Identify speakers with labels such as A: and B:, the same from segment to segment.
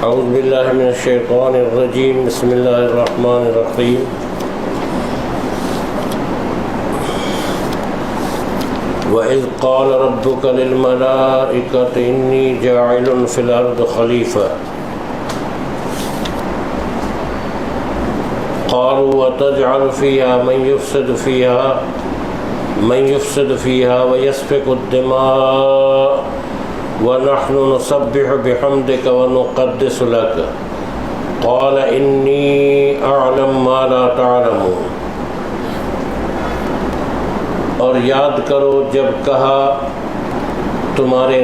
A: اعوذ باللہ من الشیطان الرجیم بسم اللہ الرحمن الرحیم وَإِذْ قَالَ رَبُّكَ لِلْمَلَائِكَةِ إِنِّي جَاعِلٌ فِي الْأَرْضِ خَلِيفَةً قَالُوا وَتَجْعَلُ فِيهَا مَنْ يُفْسِدُ فِيهَا وَيَسْفِكُ الدِّمَاءَ وَنَحْنُ نُسَبِّحُ بِحَمْدِكَ وَنُقَدِّسُ لَكَ قَالَ إِنِّي أَعْلَمُ مَا لَا تَعْلَمُونَ۔ اور یاد کرو جب کہا تمہارے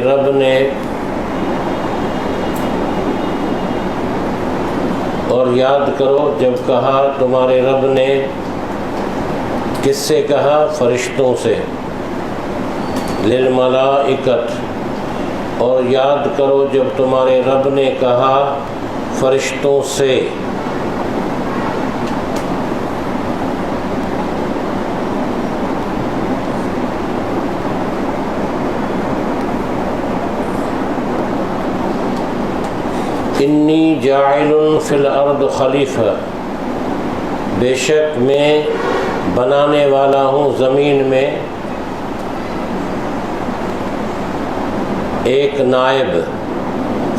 A: رب نے کس سے کہا؟ فرشتوں سے، للملائکت۔ اور یاد کرو جب تمہارے رب نے کہا فرشتوں سے، انی جاعل فی الارض خلیفہ، بے شک میں بنانے والا ہوں زمین میں ایک نائب۔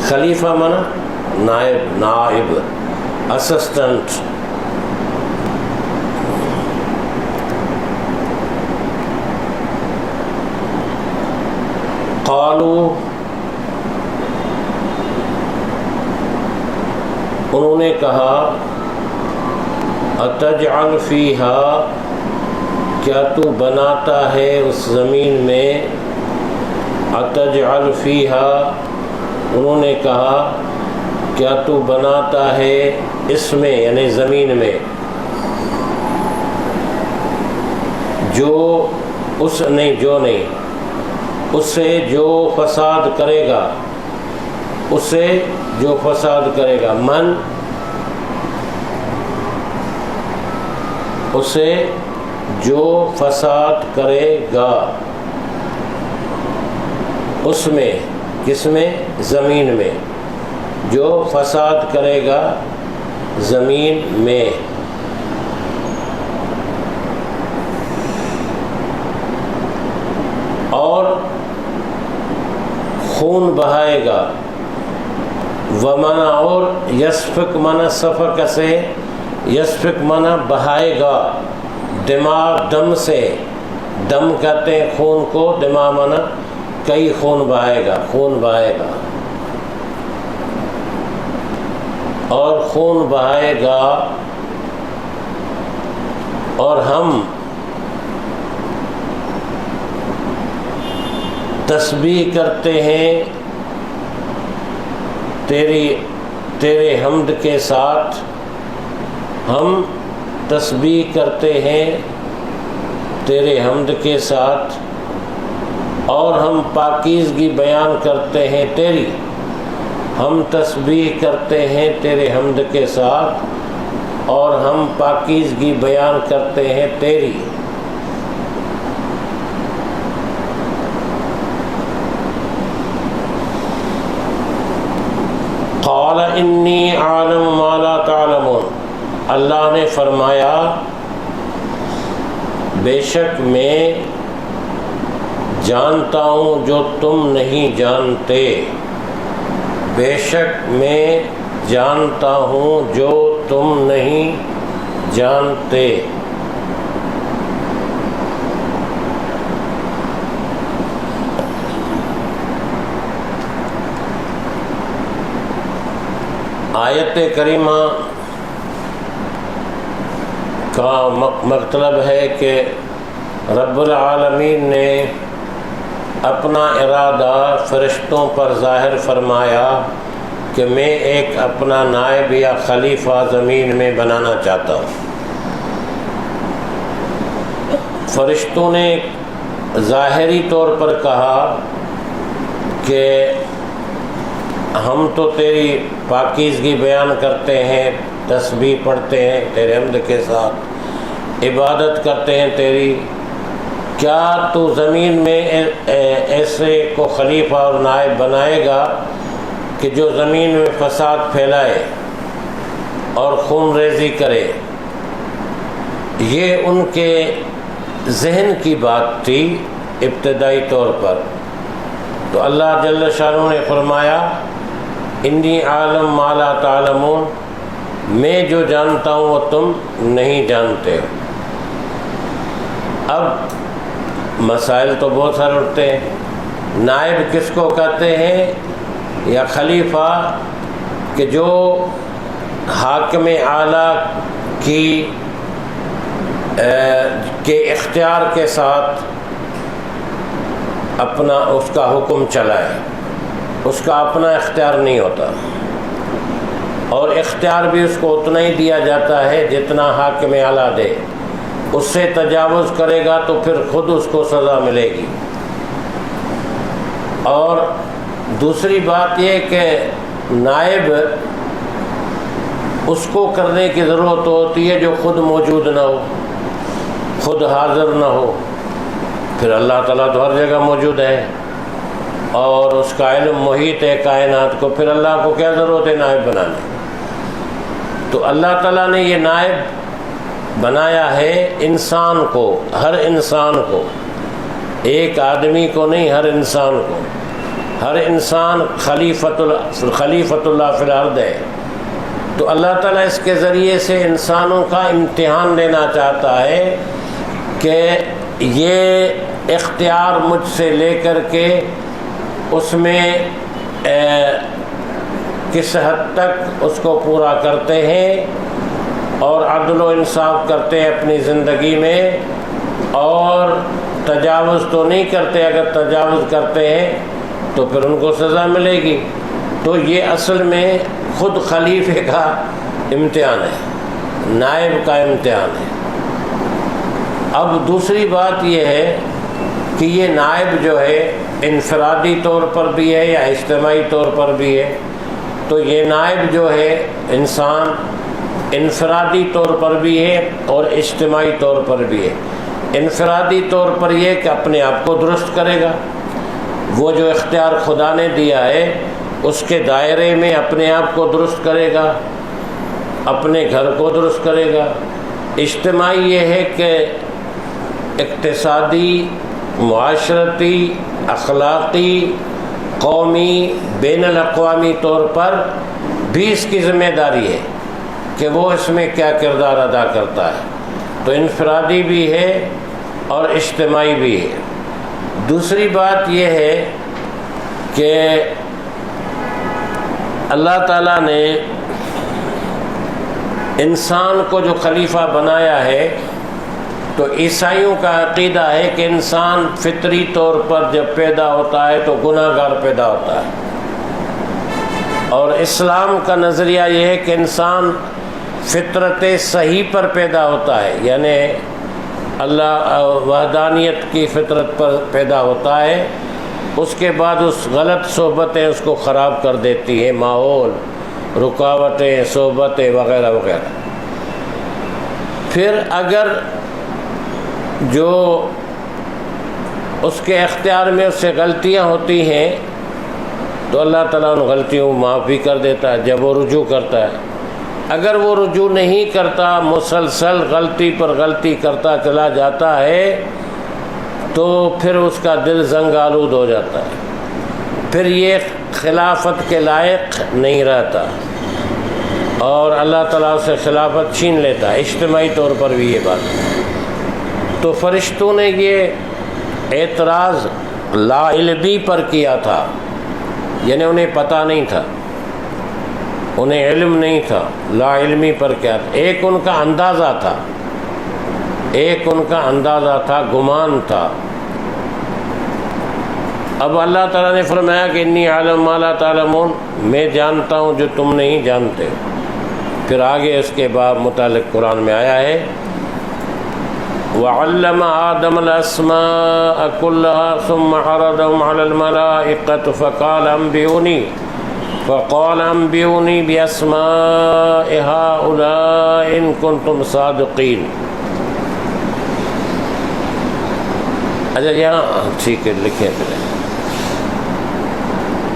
A: خلیفہ مانا نائب اسسٹنٹ۔ قالوا، انہوں نے کہا اتجعل فیہا، کیا تو بناتا ہے اس زمین میں؟ اتجعل فیہا، انہوں نے کہا کیا تو بناتا ہے اس میں یعنی زمین میں، اسے جو فساد کرے گا، من، اسے جو فساد کرے گا، اس میں، کس میں؟ زمین میں، جو فساد کرے گا زمین میں، اور خون بہائے گا، ومنا، اور یسفک منا سفک سے، یسفک منا بہائے گا، دماغ دم سے، دم کہتے ہیں خون کو، دماغ منا کئی خون بہائے گا، اور خون بہائے گا، اور ہم تسبیح کرتے ہیں تیرے حمد کے ساتھ، ہم تسبیح کرتے ہیں تیرے حمد کے ساتھ، اور ہم پاکیزگی بیان کرتے ہیں تیری، ہم تسبیح کرتے ہیں تیرے حمد کے ساتھ، اور ہم پاکیزگی بیان کرتے ہیں تیری۔ قال انی اعلم ما لا تعلمون، اللہ نے فرمایا بے شک میں جانتا ہوں جو تم نہیں جانتے، بے شک میں جانتا ہوں جو تم نہیں جانتے۔ آیت کریمہ کا مطلب ہے کہ رب العالمین نے اپنا ارادہ فرشتوں پر ظاہر فرمایا کہ میں ایک اپنا نائب یا خلیفہ زمین میں بنانا چاہتا ہوں۔ فرشتوں نے ظاہری طور پر کہا کہ ہم تو تیری پاکیزگی بیان کرتے ہیں، تسبیح پڑھتے ہیں تیرے حمد کے ساتھ، عبادت کرتے ہیں تیری، کیا تو زمین میں ایسے کو خلیفہ اور نائب بنائے گا کہ جو زمین میں فساد پھیلائے اور خون ریزی کرے، یہ ان کے ذہن کی بات تھی ابتدائی طور پر۔ تو اللہ جل شانہ نے فرمایا انی عالم ما لا تعلمون، میں جو جانتا ہوں وہ تم نہیں جانتے ہو۔ اب مسائل تو بہت سارے اٹھتے ہیں، نائب کس کو کہتے ہیں یا خلیفہ، کہ جو حاکم اعلیٰ کے اختیار کے ساتھ اپنا اس کا حکم چلائے، اس کا اپنا اختیار نہیں ہوتا، اور اختیار بھی اس کو اتنا ہی دیا جاتا ہے جتنا حاکم اعلیٰ دے۔ اس سے تجاوز کرے گا تو پھر خود اس کو سزا ملے گی۔ اور دوسری بات یہ کہ نائب اس کو کرنے کی ضرورت ہوتی ہے جو خود موجود نہ ہو، خود حاضر نہ ہو۔ پھر اللہ تعالیٰ تو ہر جگہ موجود ہے اور اس کا علم محیط ہے کائنات کو، پھر اللہ کو کیا ضرورت ہے نائب بنانے؟ تو اللہ تعالیٰ نے یہ نائب بنایا ہے انسان کو، ہر انسان کو، ایک آدمی کو نہیں، ہر انسان کو۔ ہر انسان خلیفۃ اللہ فی الارض ہے۔ تو اللہ تعالیٰ اس کے ذریعے سے انسانوں کا امتحان لینا چاہتا ہے کہ یہ اختیار مجھ سے لے کر کے اس میں کس حد تک اس کو پورا کرتے ہیں اور عدل و انصاف کرتے ہیں اپنی زندگی میں، اور تجاوز تو نہیں کرتے، اگر تجاوز کرتے ہیں تو پھر ان کو سزا ملے گی۔ تو یہ اصل میں خود خلیفے کا امتحان ہے، نائب کا امتحان ہے۔ اب دوسری بات یہ ہے کہ یہ نائب جو ہے انفرادی طور پر بھی ہے یا اجتماعی طور پر بھی ہے۔ تو یہ نائب جو ہے انسان انفرادی طور پر بھی ہے اور اجتماعی طور پر بھی ہے۔ انفرادی طور پر یہ کہ اپنے آپ کو درست کرے گا، وہ جو اختیار خدا نے دیا ہے اس کے دائرے میں اپنے آپ کو درست کرے گا، اپنے گھر کو درست کرے گا۔ اجتماعی یہ ہے کہ اقتصادی، معاشرتی، اخلاقی، قومی، بین الاقوامی طور پر بھی اس کی ذمہ داری ہے کہ وہ اس میں کیا کردار ادا کرتا ہے۔ تو انفرادی بھی ہے اور اجتماعی بھی ہے۔ دوسری بات یہ ہے کہ اللہ تعالیٰ نے انسان کو جو خلیفہ بنایا ہے، تو عیسائیوں کا عقیدہ ہے کہ انسان فطری طور پر جب پیدا ہوتا ہے تو گناہ گار پیدا ہوتا ہے، اور اسلام کا نظریہ یہ ہے کہ انسان فطرت صحیح پر پیدا ہوتا ہے، یعنی اللہ وحدانیت کی فطرت پر پیدا ہوتا ہے۔ اس کے بعد اس غلط صحبتیں اس کو خراب کر دیتی ہیں، ماحول، رکاوٹیں، صحبتیں وغیرہ وغیرہ۔ پھر اگر جو اس کے اختیار میں اس سے غلطیاں ہوتی ہیں تو اللہ تعالیٰ ان غلطیوں کو معاف بھی کر دیتا ہے جب وہ رجوع کرتا ہے۔ اگر وہ رجوع نہیں کرتا، مسلسل غلطی پر غلطی کرتا چلا جاتا ہے، تو پھر اس کا دل زنگ آلود ہو جاتا ہے، پھر یہ خلافت کے لائق نہیں رہتا اور اللہ تعالیٰ سے خلافت چھین لیتا ہے۔ اجتماعی طور پر بھی یہ بات ہے۔ تو فرشتوں نے یہ اعتراض لا علمی پر کیا تھا، یعنی انہیں پتہ نہیں تھا، انہیں علم نہیں تھا، لا علمی پر کیا تھا۔ ایک ان کا اندازہ تھا، ایک ان کا اندازہ تھا، گمان تھا۔ اب اللہ تعالیٰ نے فرمایا کہ انی عالم ما لا تعلمون، میں جانتا ہوں جو تم نہیں جانتے۔ پھر آگے اس کے بعد متعلق قرآن میں آیا ہے وَعَلَّمَ آدَمَ الْأَسْمَاءَ كُلَّهَا ثُمَّ عَرَضَهُمْ عَلَى الْمَلَائِكَةِ فَقَالَ أَنْبِئُونِي بِأَسْمَاءِ هَؤُلَاءِ إِن كُنتُمْ صَادِقِينَ۔ اچھا یہاں ٹھیک ہے، لکھیں پھر۔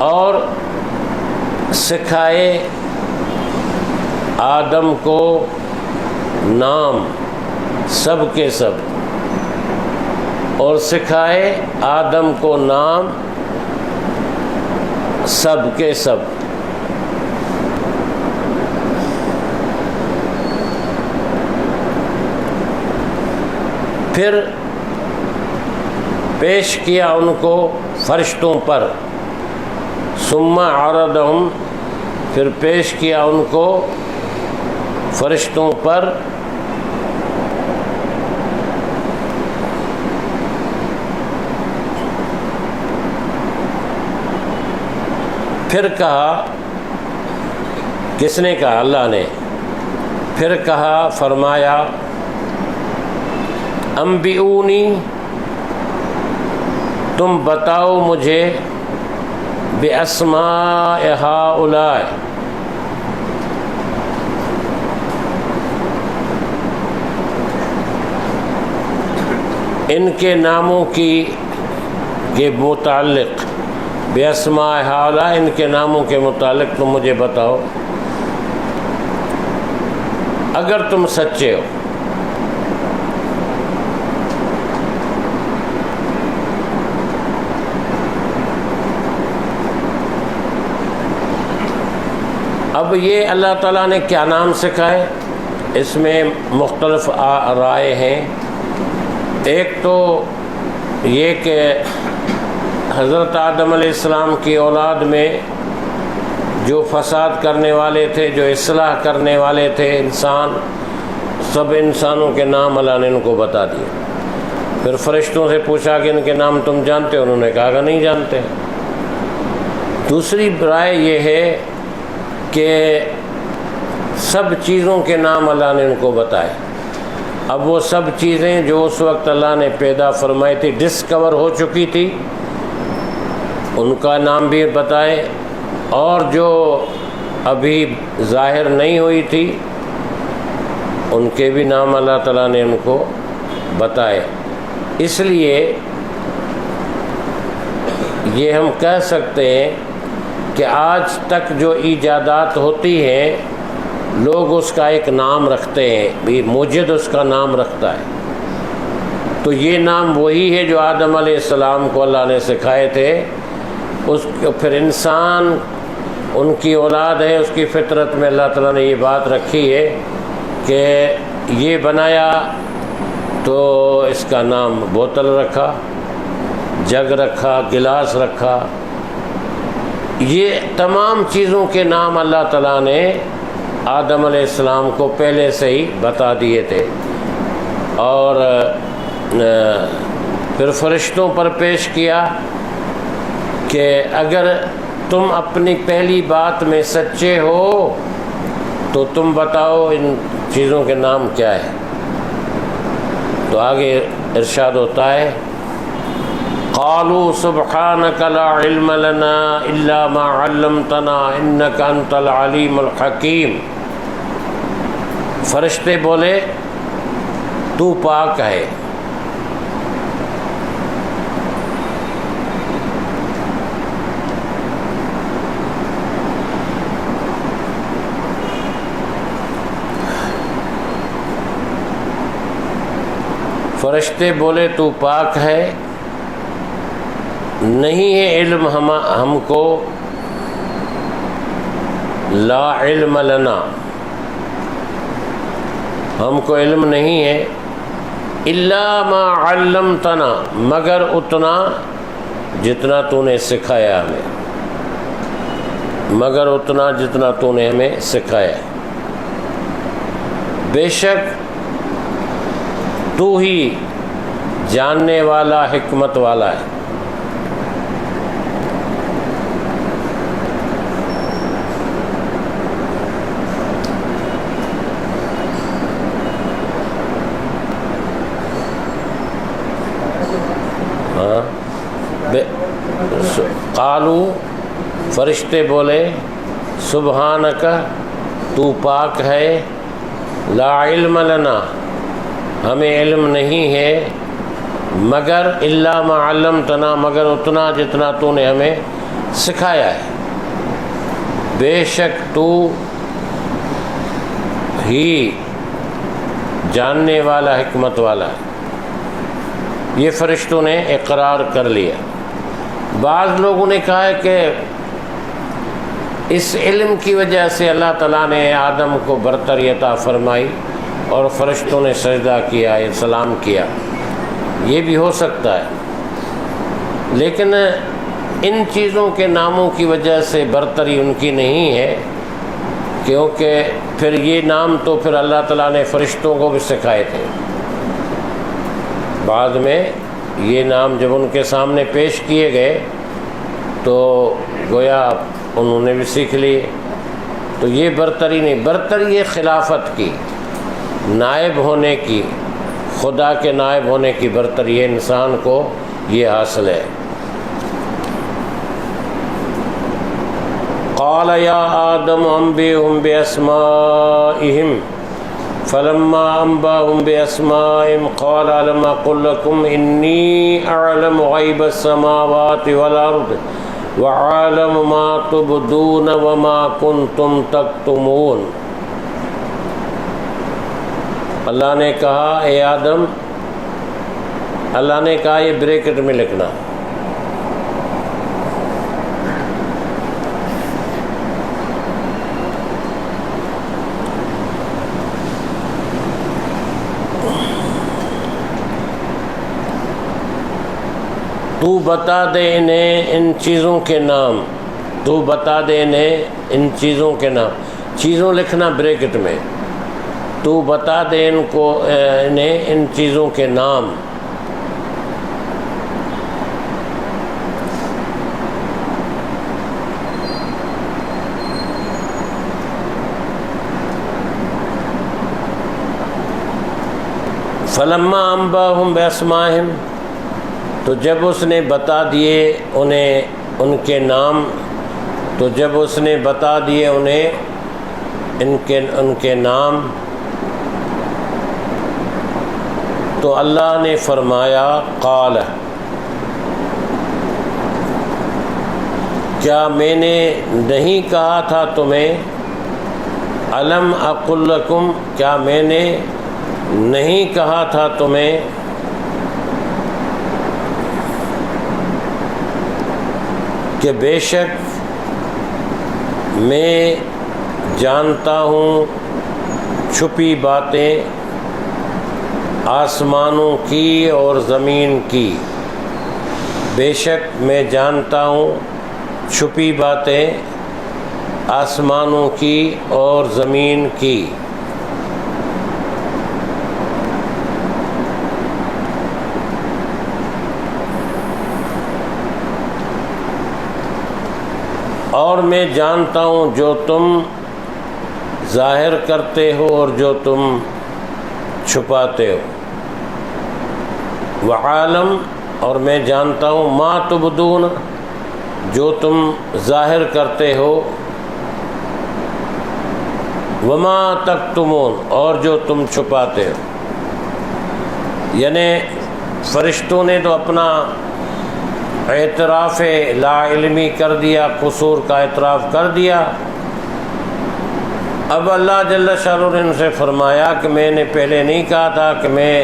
A: اور سکھائے آدم کو نام سب کے سب، اور سکھائے آدم کو نام سب کے سب۔ پھر پیش کیا ان کو فرشتوں پر، ثم عرضہم، پھر پیش کیا ان کو فرشتوں پر، پھر کہا، کس نے کہا؟ اللہ نے۔ پھر کہا، فرمایا، انبئونی، تم بتاؤ مجھے، باسماء ہؤلاء، ان کے ناموں کی کے متعلق، باسماء ہؤلاء، ان کے ناموں کے متعلق تم مجھے بتاؤ اگر تم سچے ہو۔ اب یہ اللہ تعالیٰ نے کیا نام سکھائے، اس میں مختلف رائے ہیں۔ ایک تو یہ کہ حضرت آدم علیہ السلام کی اولاد میں جو فساد کرنے والے تھے، جو اصلاح کرنے والے تھے انسان، سب انسانوں کے نام اللہ نے ان کو بتا دیے۔ پھر فرشتوں سے پوچھا کہ ان کے نام تم جانتے ہو؟ انہوں نے کہا کہ نہیں جانتے۔ دوسری رائے یہ ہے کہ سب چیزوں کے نام اللہ نے ان کو بتائے۔ اب وہ سب چیزیں جو اس وقت اللہ نے پیدا فرمائی تھی، ڈسکور ہو چکی تھی، ان کا نام بھی بتائے، اور جو ابھی ظاہر نہیں ہوئی تھی ان کے بھی نام اللہ تعالیٰ نے ان کو بتائے۔ اس لیے یہ ہم کہہ سکتے ہیں کہ آج تک جو ایجادات ہوتی ہیں لوگ اس کا ایک نام رکھتے ہیں، بھی موجد اس کا نام رکھتا ہے۔ تو یہ نام وہی ہے جو آدم علیہ السلام کو اللہ نے سکھائے تھے۔ اس پھر انسان ان کی اولاد ہے، اس کی فطرت میں اللہ تعالیٰ نے یہ بات رکھی ہے کہ یہ بنایا تو اس کا نام بوتل رکھا، جگ رکھا، گلاس رکھا۔ یہ تمام چیزوں کے نام اللہ تعالیٰ نے آدم علیہ السلام کو پہلے سے ہی بتا دیے تھے۔ اور پھر فرشتوں پر پیش کیا کہ اگر تم اپنی پہلی بات میں سچے ہو تو تم بتاؤ ان چیزوں کے نام کیا ہے۔ تو آگے ارشاد ہوتا ہے، قالوا سبحانک لا علم لنا الا ما علمتنا انک انت العلیم الحکیم۔ فرشتے بولے تو پاک ہے، فرشتے بولے تو پاک ہے، نہیں ہے علم ہم کو، لا علم لنا، ہم کو علم نہیں ہے، الا ما علمتنا، مگر اتنا جتنا تو نے سکھایا ہمیں، مگر اتنا جتنا تو نے ہمیں سکھایا۔ بے شک تو ہی جاننے والا، حکمت والا ہے۔ قالو، فرشتے بولے، سبحانک، تو پاک ہے، لا علم لنا، ہمیں علم نہیں ہے، مگر الا ما علمتنا، مگر اتنا جتنا تو نے ہمیں سکھایا ہے۔ بے شک تو ہی جاننے والا حکمت والا ہے۔ یہ فرشتوں نے اقرار کر لیا۔ بعض لوگوں نے کہا ہے کہ اس علم کی وجہ سے اللہ تعالیٰ نے آدم کو برتری عطا فرمائی اور فرشتوں نے سجدہ کیا، سلام کیا، یہ بھی ہو سکتا ہے، لیکن ان چیزوں کے ناموں کی وجہ سے برتری ان کی نہیں ہے، کیونکہ پھر یہ نام تو پھر اللہ تعالیٰ نے فرشتوں کو بھی سکھائے تھے۔ بعد میں یہ نام جب ان کے سامنے پیش کیے گئے تو گویا انہوں نے بھی سیکھ لیے۔ تو یہ برتری نہیں، برتری یہ خلافت کی، نائب ہونے کی، خدا کے نائب ہونے کی برتری ہے، انسان کو یہ حاصل ہے۔ قال یا آدم انبئہم باسمائہم فلما انبأهم باسمائہم قال الم اقل لکم انی اعلم غیب السماوات والارض وعالم ما تبدون وما کنتم تکتمون۔ اللہ نے کہا اے آدم، اللہ نے کہا، یہ بریکٹ میں لکھنا، تو بتا دے انہیں ان چیزوں کے نام، تو بتا دے انہیں ان چیزوں کے نام، چیزوں لکھنا بریکٹ میں، تو بتا دے ان کو انہیں ان چیزوں کے نام۔ فلما انبأہم باسمائہم، تو جب اس نے بتا دیے انہیں ان کے نام، تو جب اس نے بتا دیے انہیں ان کے نام، تو اللہ نے فرمایا قال، کیا میں نے نہیں کہا تھا تمہیں، الم اقل لکم، کیا میں نے نہیں کہا تھا تمہیں، کہ بے شک میں جانتا ہوں چھپی باتیں آسمانوں کی اور زمین کی، بے شک میں جانتا ہوں چھپی باتیں آسمانوں کی اور زمین کی۔ اور میں جانتا ہوں جو تم ظاہر کرتے ہو اور جو تم چھپاتے ہو، وعالم، اور میں جانتا ہوں ما تبدون، جو تم ظاہر کرتے ہو، وما تکتمون، اور جو تم چھپاتے ہو۔ یعنی فرشتوں نے تو اپنا اعتراف لا علمی کر دیا، قصور کا اعتراف کر دیا، اب اللہ جل شانہ نے ان سے فرمایا کہ میں نے پہلے نہیں کہا تھا کہ میں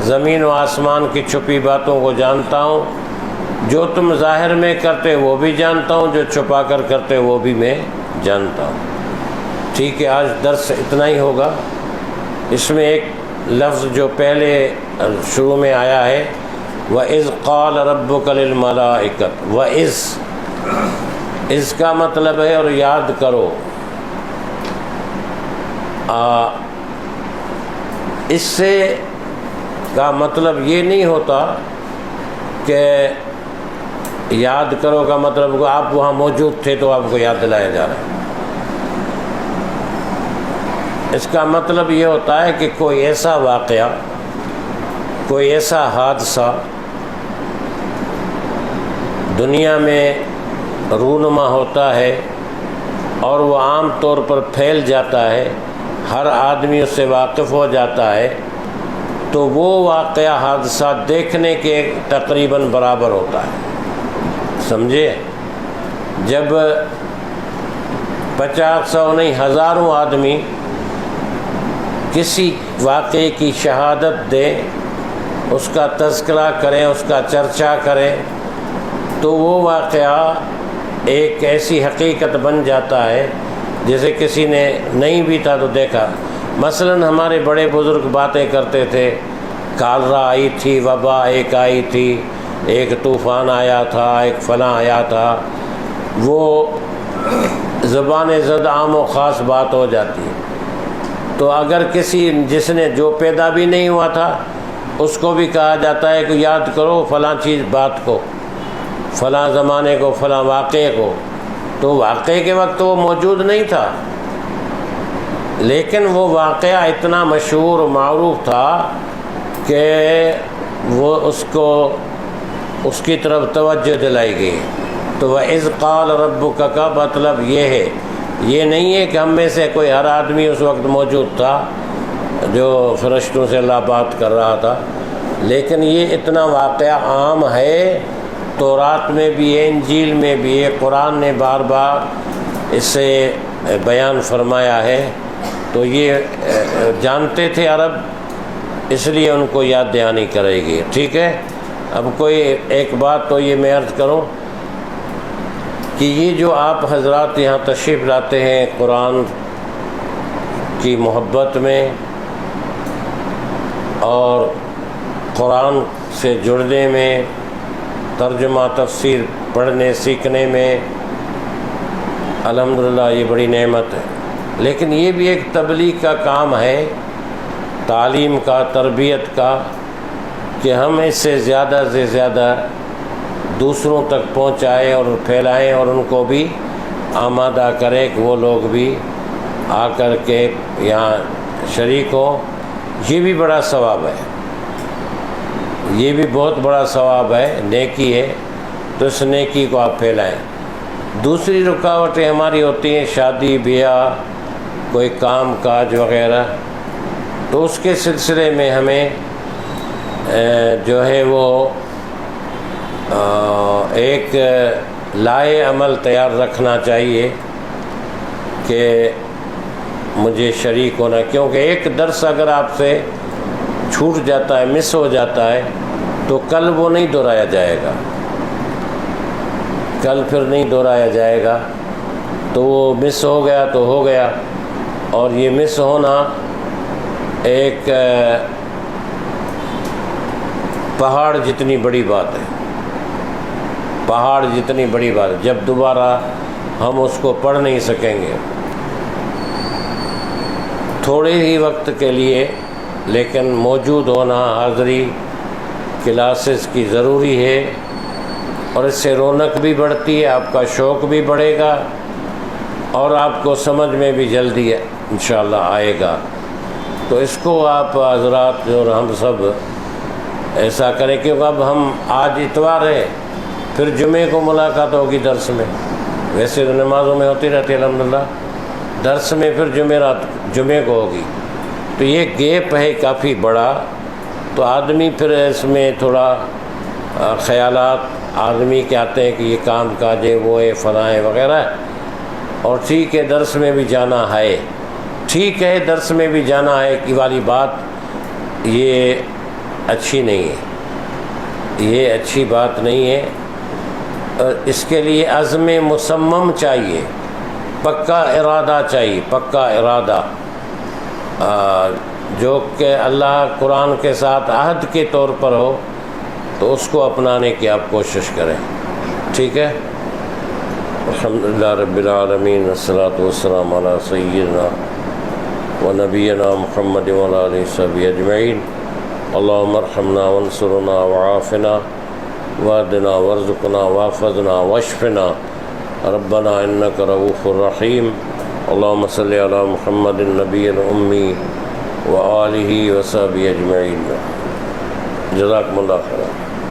A: زمین و آسمان کی چھپی باتوں کو جانتا ہوں، جو تم ظاہر میں کرتے وہ بھی جانتا ہوں، جو چھپا کر کرتے وہ بھی میں جانتا ہوں۔ ٹھیک ہے، آج درس اتنا ہی ہوگا۔ اس میں ایک لفظ جو پہلے شروع میں آیا ہے، وَإِذْ قَالَ رَبُّكَ لِلْمَلَائِكَةِ، وَإِذْ، اس کا مطلب ہے اور یاد کرو، اس سے کا مطلب یہ نہیں ہوتا کہ یاد کرو کا مطلب آپ وہاں موجود تھے تو آپ کو یاد دلایا جا رہا ہے۔ اس کا مطلب یہ ہوتا ہے کہ کوئی ایسا واقعہ، کوئی ایسا حادثہ دنیا میں رونما ہوتا ہے اور وہ عام طور پر پھیل جاتا ہے، ہر آدمی اس سے واقف ہو جاتا ہے، تو وہ واقعہ حادثہ دیکھنے کے تقریباً برابر ہوتا ہے، سمجھے؟ جب 50 100 نہیں ہزاروں آدمی کسی واقعے کی شہادت دے، اس کا تذکرہ کریں، اس کا چرچا کریں، تو وہ واقعہ ایک ایسی حقیقت بن جاتا ہے جیسے کسی نے نہیں بھی تھا تو دیکھا۔ مثلا ہمارے بڑے بزرگ باتیں کرتے تھے، کالرا آئی تھی، وبا ایک آئی تھی، ایک طوفان آیا تھا، ایک فلاں آیا تھا، وہ زبان زد عام و خاص بات ہو جاتی ہے۔ تو اگر کسی جس نے جو پیدا بھی نہیں ہوا تھا اس کو بھی کہا جاتا ہے کہ یاد کرو فلاں چیز بات کو، فلاں زمانے کو، فلاں واقعے کو، تو واقعے کے وقت وہ موجود نہیں تھا، لیکن وہ واقعہ اتنا مشہور و معروف تھا کہ وہ اس کی طرف توجہ دلائی گئی۔ تو وَإِذْ قَالَ رَبُّكَ کا مطلب یہ ہے، یہ نہیں ہے کہ ہم میں سے کوئی ہر آدمی اس وقت موجود تھا جو فرشتوں سے اللہ بات کر رہا تھا، لیکن یہ اتنا واقعہ عام ہے، تورات میں بھی ہے، انجیل میں بھی ہے، قرآن نے بار بار اس سے بیان فرمایا ہے۔ تو یہ جانتے تھے عرب، اس لیے ان کو یاد دہانی کرے گی۔ ٹھیک ہے، اب کوئی ایک بات تو یہ میں عرض کروں کہ یہ جو آپ حضرات یہاں تشریف لاتے ہیں قرآن کی محبت میں اور قرآن سے جڑنے میں، ترجمہ تفسیر پڑھنے سیکھنے میں، الحمدللہ یہ بڑی نعمت ہے، لیکن یہ بھی ایک تبلیغ کا کام ہے، تعلیم کا، تربیت کا، کہ ہم اس سے زیادہ دوسروں تک پہنچائیں اور پھیلائیں اور ان کو بھی آمادہ کریں کہ وہ لوگ بھی آ کر کے یہاں شریک ہوں۔ یہ بھی بڑا ثواب ہے، یہ بھی بہت بڑا ثواب ہے، نیکی ہے، تو اس نیکی کو آپ پھیلائیں۔ دوسری رکاوٹیں ہماری ہوتی ہیں شادی بیاہ، کوئی کام کاج وغیرہ، تو اس کے سلسلے میں ہمیں جو ہے وہ ایک لائے عمل تیار رکھنا چاہیے کہ مجھے شریک ہونا، کیونکہ ایک درس اگر آپ سے چھوٹ جاتا ہے، مس ہو جاتا ہے، تو کل وہ نہیں دہرایا جائے گا، کل پھر نہیں دہرایا جائے گا، تو وہ مس ہو گیا تو ہو گیا۔ اور یہ مس ہونا ایک پہاڑ جتنی بڑی بات ہے، پہاڑ جتنی بڑی بات ہے، جب دوبارہ ہم اس کو پڑھ نہیں سکیں گے، تھوڑے ہی وقت کے لیے، لیکن موجود ہونا، حاضری کلاسز کی ضروری ہے، اور اس سے رونق بھی بڑھتی ہے، آپ کا شوق بھی بڑھے گا، اور آپ کو سمجھ میں بھی جلدی انشاءاللہ آئے گا۔ تو اس کو آپ حضرات اور ہم سب ایسا کریں، کیونکہ اب ہم آج اتوار ہے، پھر جمعے کو ملاقات ہوگی درس میں، ویسے تو نمازوں میں ہوتی رہتی ہے الحمدللہ، درس میں پھر جمعے کو ہوگی، تو یہ گیپ ہے کافی بڑا، تو آدمی پھر اس میں تھوڑا خیالات آدمی کے آتے ہیں کہ یہ کام کاجے، وہ ہے، فلاں ہے وغیرہ، اور ٹھیک ہے درس میں بھی جانا ہے، ٹھیک ہے درس میں بھی جانا ہے کی والی بات یہ اچھی نہیں ہے، یہ اچھی بات نہیں ہے۔ اس کے لیے عزم مصمم چاہیے، پکا ارادہ چاہیے، پکا ارادہ، جو کہ اللہ قرآن کے ساتھ عہد کے طور پر ہو، تو اس کو اپنانے کی آپ کوشش کریں۔ ٹھیک ہے، الحمدللہ رب العالمین، والصلاة والسلام علی سیدنا و نبینا محمد وعلی آلہ وصحبہ اجمعین۔ اللہم ارحمنا وانصرنا وعافنا واہدنا وارزقنا واحفظنا واشفنا ربنا انک رؤوف رحیم۔ اللہم صلی علی محمد النبی الامی وآلہ وصحبہ اجمعین۔ جزاکم اللہ خیر۔